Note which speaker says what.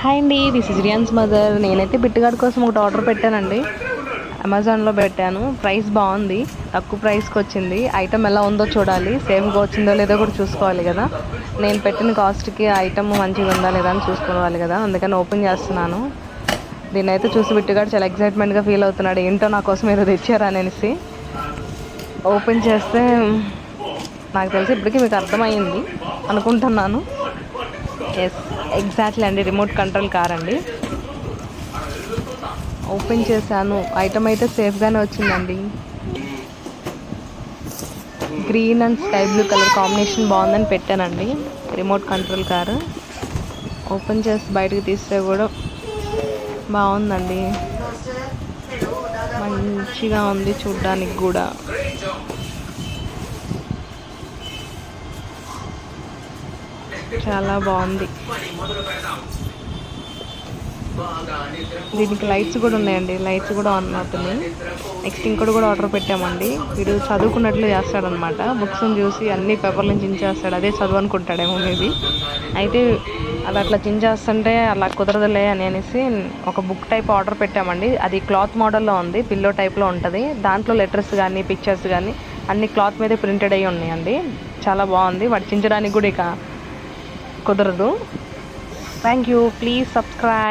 Speaker 1: Hi అండి, this is రియాన్స్ mother. నేనైతే బిట్టుగాడి కోసం ఒకటి ఆర్డర్ పెట్టానండి. అమెజాన్లో పెట్టాను. ప్రైస్ బాగుంది, తక్కువ ప్రైస్కి వచ్చింది. ఐటమ్ ఎలా ఉందో చూడాలి, సేమ్గా వచ్చిందో లేదో కూడా చూసుకోవాలి కదా. నేను పెట్టిన కాస్ట్కి ఐటమ్ మంచిగా ఉందా లేదా అని చూసుకోవాలి కదా, అందుకని ఓపెన్ చేస్తున్నాను. దీన్ని అయితే చూసి బిట్టుగాడు చాలా ఎక్సైట్మెంట్గా ఫీల్ అవుతున్నాడు, ఏంటో నా కోసం ఏదో తెచ్చారా అనేసి. ఓపెన్ చేస్తే నాకు తెలిసి ఇప్పటికీ మీకు అర్థమైంది అనుకుంటున్నాను. ఎస్, ఎగ్జాక్ట్లీ అండి, రిమోట్ కంట్రోల్ కార్ అండి. ఓపెన్ చేశాను, ఐటమ్ అయితే సేఫ్గానే వచ్చిందండి. Green and sky blue colour combination బాగుందని పెట్టానండి. రిమోట్ కంట్రోల్ కారు ఓపెన్ చేసి బయటకు తీస్తే కూడా బాగుందండి, మంచిగా ఉంది చూడ్డానికి కూడా. చాలా బాగుంది. దీనికి లైట్స్ కూడా ఉన్నాయండి, లైట్స్ కూడా ఆన్ అవుతున్నాయి. నెక్స్ట్ ఇంకోటి కూడా ఆర్డర్ పెట్టామండి. వీడు చదువుకున్నట్లు చేస్తాడనమాట, బుక్స్ని చూసి అన్ని పేపర్ల నుంచి చించేస్తాడు, అదే చదువు అనుకుంటాడేమో మేబీ. అయితే అది అట్లా చించేస్తుంటే అలా కుదరదులే అనేసి ఒక బుక్ టైప్ ఆర్డర్ పెట్టామండి. అది క్లాత్ మోడల్లో ఉంది, పిల్లో టైప్లో ఉంటుంది. దాంట్లో లెటర్స్ కానీ పిక్చర్స్ కానీ అన్ని క్లాత్ మీదే ప్రింటెడ్ అయ్యి ఉన్నాయండి. చాలా బాగుంది, వాడు చించడానికి కూడా ఇక కుదరదు. Thank you, please subscribe.